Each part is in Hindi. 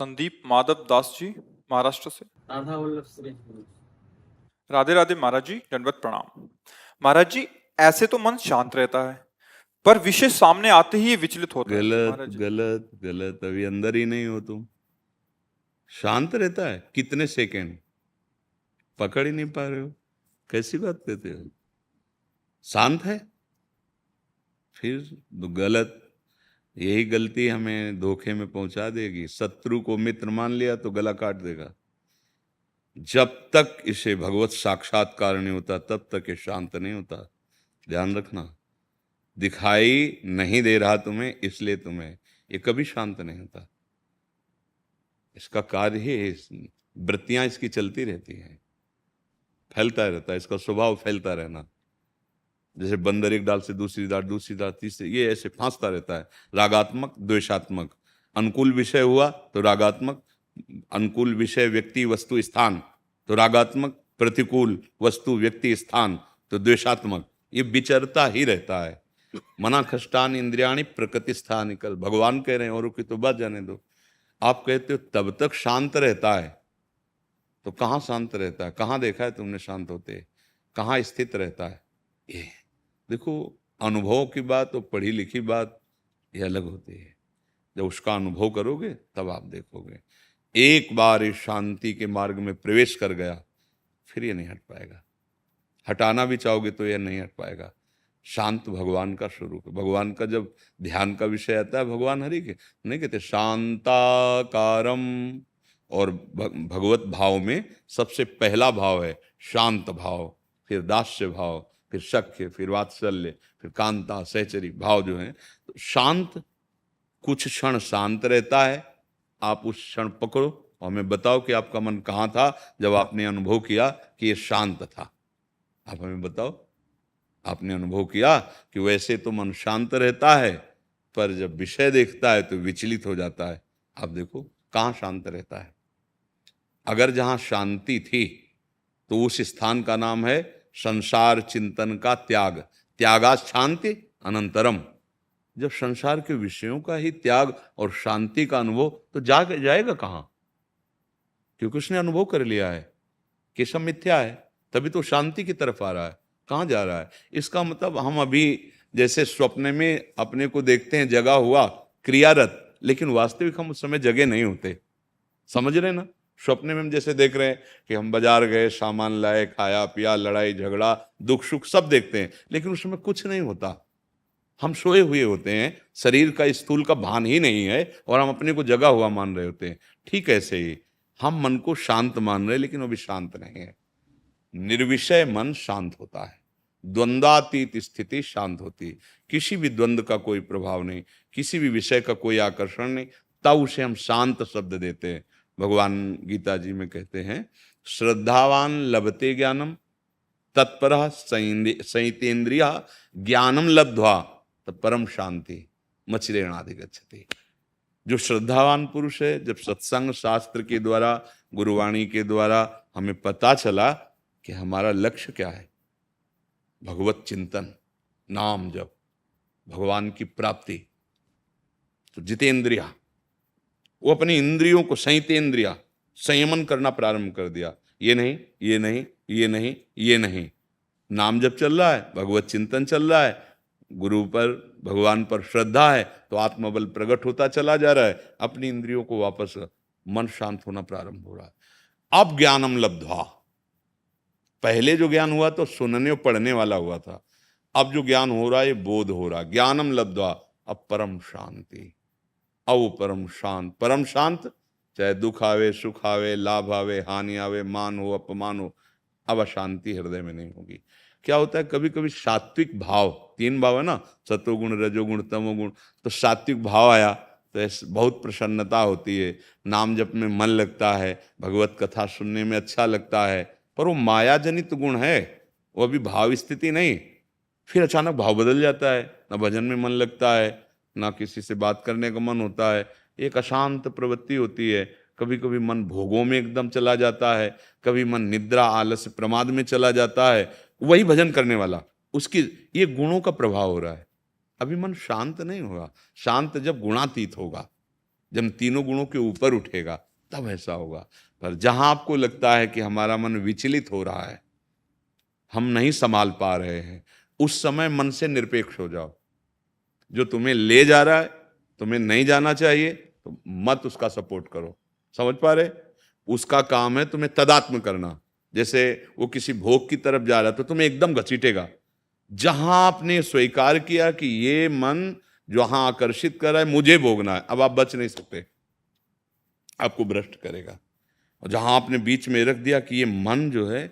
संदीप माधव दास जी महाराष्ट्र से। राधा वल्लभ सुरेश। राधे राधे महाराज जी, दंडवत प्रणाम। महाराज जी, ऐसे तो मन शांत रहता है, पर विषय सामने आते ही ये विचलित होता है गलत महाराज जी। गलत गलत। अभी अंदर ही नहीं हो तुम। शांत रहता है कितने सेकंड, पकड़ ही नहीं पा रहे हो। कैसी बात कहते हो? शांत है फिर तो गलत। यही गलती हमें धोखे में पहुंचा देगी। शत्रु को मित्र मान लिया तो गला काट देगा। जब तक इसे भगवत साक्षात्कार नहीं होता तब तक ये शांत नहीं होता। ध्यान रखना। दिखाई नहीं दे रहा तुम्हें इसलिए तुम्हें ये कभी शांत नहीं होता। इसका कार्य ही वृत्तियां इसकी चलती रहती हैं, फैलता रहता है। इसका स्वभाव फैलता रहना। जैसे बंदर एक डाल से दूसरी डाल तीसरी, ये ऐसे फांसता रहता है। रागात्मक द्वेषात्मक। अनुकूल विषय हुआ तो रागात्मक, अनुकूल विषय व्यक्ति वस्तु स्थान तो रागात्मक, प्रतिकूल वस्तु व्यक्ति स्थान तो द्वेषात्मक। ये विचरता ही रहता है। मना खष्टान इंद्रियाणी प्रकृति स्थान निकल। भगवान कह रहे हैं, औरों की तो बात जाने दो। आप कहते हो तब तक शांत रहता है, तो कहाँ शांत रहता है? कहाँ देखा है तुमने शांत होते? कहाँ स्थित रहता है? ये देखो, अनुभव की बात और पढ़ी लिखी बात ये अलग होती है। जब उसका अनुभव करोगे तब आप देखोगे। एक बार इस शांति के मार्ग में प्रवेश कर गया फिर ये नहीं हट पाएगा। हटाना भी चाहोगे तो यह नहीं हट पाएगा। शांत भगवान का स्वरूप है। भगवान का जब ध्यान का विषय आता है, भगवान हरि के नहीं कहते शांताकारम, और भगवत भाव में सबसे पहला भाव है शांत भाव, फिर दास्य भाव, फिर सख्य, फिर वात्सल्य, फिर कांता सहचरी भाव जो है। तो शांत, कुछ क्षण शांत रहता है। आप उस क्षण पकड़ो और हमें बताओ कि आपका मन कहाँ था जब आपने अनुभव किया कि ये शांत था। आप हमें बताओ, आपने अनुभव किया कि वैसे तो मन शांत रहता है, पर जब विषय देखता है तो विचलित हो जाता है। आप देखो कहाँ शांत रहता है। अगर जहां शांति थी तो उस स्थान का नाम है संसार चिंतन का त्याग। त्यागा शांति अनंतरम। जब संसार के विषयों का ही त्याग और शांति का अनुभव, तो जाएगा कहां? क्योंकि उसने अनुभव कर लिया है कि सब मिथ्या है, तभी तो शांति की तरफ आ रहा है। कहाँ जा रहा है? इसका मतलब हम अभी जैसे स्वप्न में अपने को देखते हैं जगा हुआ क्रियारत, लेकिन वास्तविक हम उस समय जगे नहीं होते। समझ रहे ना? स्वप्न में हम जैसे देख रहे हैं कि हम बाजार गए, सामान लाए, खाया पिया, लड़ाई झगड़ा, दुख सुख सब देखते हैं, लेकिन उस समय कुछ नहीं होता। हम सोए हुए होते हैं, शरीर का स्थूल का भान ही नहीं है और हम अपने को जगा हुआ मान रहे होते हैं। ठीक ऐसे ही हम मन को शांत मान रहे हैं, लेकिन अभी शांत नहीं है। निर्विषय मन शांत होता है। द्वंद्वातीत स्थिति शांत होती है। किसी भी द्वंद्व का कोई प्रभाव नहीं, किसी भी विषय का कोई आकर्षण नहीं, तब उसे हम शांत शब्द देते हैं। भगवान गीता जी में कहते हैं, श्रद्धावान लभते ज्ञानम तत्परः संयतेन्द्रिय ज्ञानम लब्ध्वा परम शांति मचिरेणाधिगच्छति। जो श्रद्धावान पुरुष है, जब सत्संग शास्त्र के द्वारा, गुरुवाणी के द्वारा हमें पता चला कि हमारा लक्ष्य क्या है, भगवत चिंतन, नाम जप, भगवान की प्राप्ति, तो जितेंद्रिया, वो अपनी इंद्रियों को संयतेन्द्रिया संयमन करना प्रारंभ कर दिया। ये नहीं, ये नहीं, ये नहीं, ये नहीं। नाम जप चल रहा है, भगवत चिंतन चल रहा है, गुरु पर, भगवान पर श्रद्धा है, तो आत्मबल प्रकट होता चला जा रहा है। अपनी इंद्रियों को वापस, मन शांत होना प्रारंभ हो रहा है। अब ज्ञानम लब्ध्वा। पहले जो ज्ञान हुआ तो सुनने और पढ़ने वाला हुआ था। अब जो ज्ञान हो रहा है ये बोध हो रहा है। ज्ञानम लब्ध्वा अब परम शांति। अब परम शांत, परम शांत, चाहे दुख आवे, सुख आवे, लाभ आवे, हानि आवे, मान हो, अपमान हो, अब अशांति हृदय में नहीं होगी। क्या होता है, कभी कभी सात्विक भाव, तीन भाव है ना, सतोगुण रजोगुण तमोगुण, तो सात्विक भाव आया तो ऐसे बहुत प्रसन्नता होती है, नाम जप में मन लगता है, भगवत कथा सुनने में अच्छा लगता है, पर वो माया जनित गुण है, वो अभी भाव स्थिति नहीं। फिर अचानक भाव बदल जाता है, ना भजन में मन लगता है, ना किसी से बात करने का मन होता है, एक अशांत प्रवृत्ति होती है। कभी कभी मन भोगों में एकदम चला जाता है, कभी मन निद्रा आलस्य प्रमाद में चला जाता है। वही भजन करने वाला, उसकी ये गुणों का प्रभाव हो रहा है। अभी मन शांत नहीं होगा। शांत जब गुणातीत होगा, जब तीनों गुणों के ऊपर उठेगा तब ऐसा होगा। पर जहां आपको लगता है कि हमारा मन विचलित हो रहा है, हम नहीं संभाल पा रहे हैं, उस समय मन से निरपेक्ष हो जाओ। जो तुम्हें ले जा रहा है, तुम्हें नहीं जाना चाहिए, तो मत उसका सपोर्ट करो। समझ पा रहे? उसका काम है तुम्हें तदात्म करना। जैसे वो किसी भोग की तरफ जा रहा है तो तुम्हें एकदम घसीटेगा। जहां आपने स्वीकार किया कि ये मन जहां आकर्षित कर रहा है, मुझे भोगना है, अब आप बच नहीं सकते, आपको भ्रष्ट करेगा। और जहां आपने बीच में रख दिया कि ये मन जो है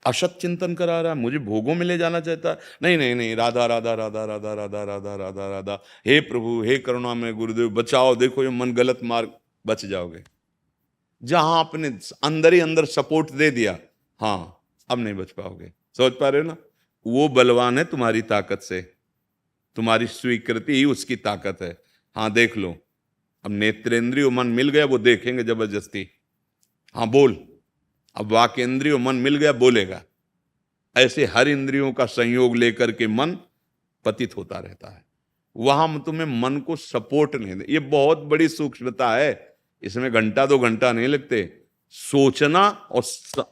असत चिंतन करा रहा है, मुझे भोगों में ले जाना चाहता है, नहीं नहीं नहीं, राधा राधा राधा राधा राधा राधा राधा राधा, हे प्रभु, हे करुणामय गुरुदेव, बचाओ, देखो ये मन गलत मार्ग, बच जाओगे। जहां आपने अंदर ही अंदर सपोर्ट दे दिया, हाँ, अब नहीं बच पाओगे। समझ पा रहे हो ना? वो बलवान है तुम्हारी ताकत से, तुम्हारी स्वीकृति ही उसकी ताकत है। हाँ, देख लो, अब नेत्रेंद्रिय मन मिल गया, वो देखेंगे जबरदस्ती। हाँ बोल, अब वाकेंद्रिय मन मिल गया, बोलेगा। ऐसे हर इंद्रियों का संयोग लेकर के मन पतित होता रहता है। वहां तुम्हें मन को सपोर्ट नहीं दे। ये बहुत बड़ी सूक्ष्मता है, इसमें घंटा 2 घंटा नहीं लगते। सोचना और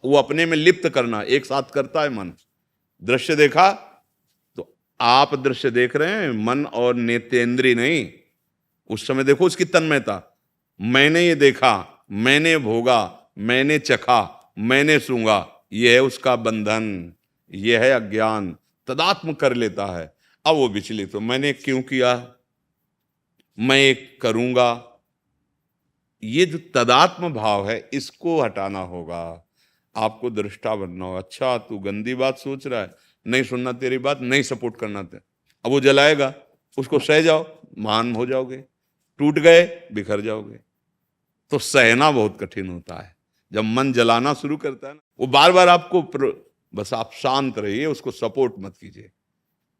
वो अपने में लिप्त करना एक साथ करता है मन। दृश्य देखा तो आप दृश्य देख रहे हैं, मन और नेत्रेंद्रिय नहीं। उस समय देखो उसकी तन्मयता, मैंने ये देखा, मैंने भोगा, मैंने चखा, मैंने सूंघा, यह है उसका बंधन, यह है अज्ञान। तदात्म कर लेता है। अब वो विचलित तो मैंने क्यों किया, मैं एक करूंगा, ये जो तदात्म भाव है इसको हटाना होगा। आपको दृष्टा बनना होगा। अच्छा, तू गंदी बात सोच रहा है, नहीं सुनना तेरी बात, नहीं सपोर्ट करना तेरे। अब वो जलाएगा, उसको सह जाओ, महान हो जाओगे। टूट गए, बिखर जाओगे। तो सहना बहुत कठिन होता है। जब मन जलाना शुरू करता है ना, वो बार बार आपको बस आप शांत रहिए, उसको सपोर्ट मत कीजिए,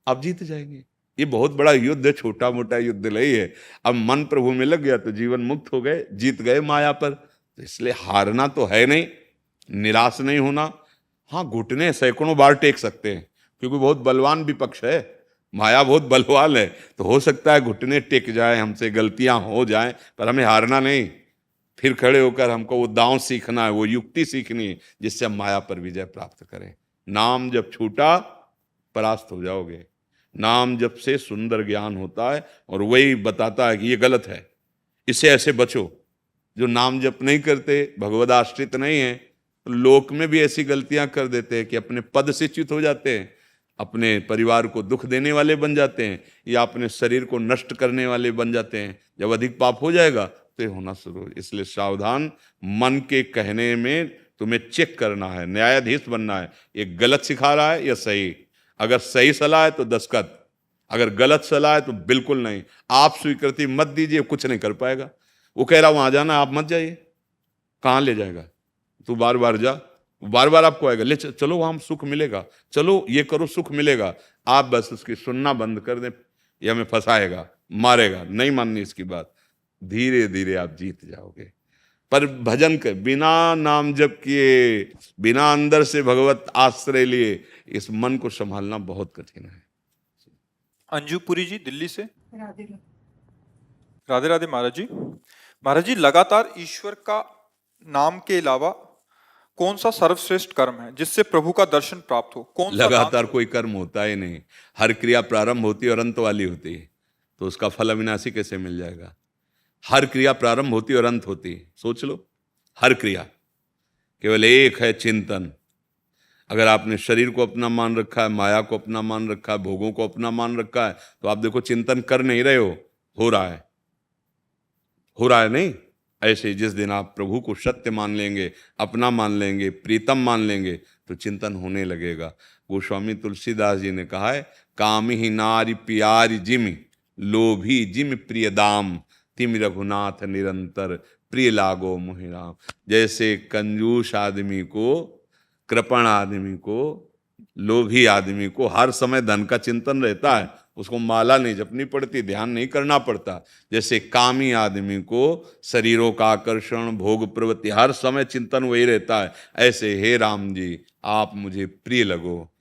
आप जीत जाएंगे। ये बहुत बड़ा युद्ध है, छोटा मोटा युद्ध नहीं है। अब मन प्रभु में लग गया तो जीवन मुक्त हो गए, जीत गए माया पर। तो इसलिए हारना तो है नहीं, निराश नहीं होना। हाँ, घुटने सैकड़ों बार टेक सकते हैं, क्योंकि बहुत बलवान विपक्ष है, माया बहुत बलवान है। तो हो सकता है घुटने टेक जाए, हमसे गलतियां हो जाए, पर हमें हारना नहीं। फिर खड़े होकर हमको वो दांव सीखना है, वो युक्ति सीखनी है, जिससे हम माया पर विजय प्राप्त करें। नाम जब छूटा, परास्त हो जाओगे। नाम जब से सुंदर ज्ञान होता है और वही बताता है कि ये गलत है, इससे ऐसे बचो। जो नाम जप नहीं करते, भगवद आश्रित नहीं है, तो लोक में भी ऐसी गलतियां कर देते हैं कि अपने पद से च्युत हो जाते हैं, अपने परिवार को दुख देने वाले बन जाते हैं, या अपने शरीर को नष्ट करने वाले बन जाते हैं। जब अधिक पाप हो जाएगा तो ये होना शुरू हो। इसलिए सावधान, मन के कहने में तुम्हें चेक करना है, न्यायाधीश बनना है। ये गलत सिखा रहा है या सही? अगर सही सलाह है तो दस्तखत, अगर गलत सलाह है तो बिल्कुल नहीं। आप स्वीकृति मत दीजिए, कुछ नहीं कर पाएगा। वो कह रहा वहां जाना, आप मत जाइए, कहां ले जाएगा? तू बार बार जा, बार बार आपको आएगा, ले चलो वहां सुख मिलेगा, चलो ये करो सुख मिलेगा। आप बस उसकी सुनना बंद कर दें, ये हमें फंसाएगा, मारेगा, नहीं माननी इसकी बात। धीरे धीरे आप जीत जाओगे। पर भजन के बिना नाम जप किए, बिना अंदर से भगवत आश्रय लिए, इस मन को संभालना बहुत कठिन है। अंजुपुरी जी दिल्ली से। राधे राधे। राधे राधे महाराज जी। महाराज जी, लगातार ईश्वर का नाम के अलावा कौन सा सर्वश्रेष्ठ कर्म है जिससे प्रभु का दर्शन प्राप्त हो? कौन सा लगातार कोई कर्म होता ही नहीं। हर क्रिया प्रारंभ होती है और अंत वाली होती है, तो उसका फल अविनाशी कैसे मिल जाएगा? हर क्रिया प्रारंभ होती और अंत होती है, सोच लो। हर क्रिया केवल एक है, चिंतन। अगर आपने शरीर को अपना मान रखा है, माया को अपना मान रखा है, भोगों को अपना मान रखा है, तो आप देखो चिंतन कर नहीं रहे हो रहा है, हो रहा है नहीं। ऐसे ही जिस दिन आप प्रभु को सत्य मान लेंगे, अपना मान लेंगे, प्रीतम मान लेंगे, तो चिंतन होने लगेगा। गोस्वामी तुलसीदास जी ने कहा है, कामी ही नारी प्यारी जिमि, लोभी जिमि प्रिय दाम, तिम रघुनाथ निरंतर प्रिय लागो मोहि राम। जैसे कंजूस आदमी को, कृपण आदमी को, लोभी आदमी को हर समय धन का चिंतन रहता है, उसको माला नहीं जपनी पड़ती, ध्यान नहीं करना पड़ता। जैसे कामी आदमी को शरीरों का आकर्षण, भोग प्रवृत्ति, हर समय चिंतन वही रहता है, ऐसे हे राम जी आप मुझे प्रिय लगो,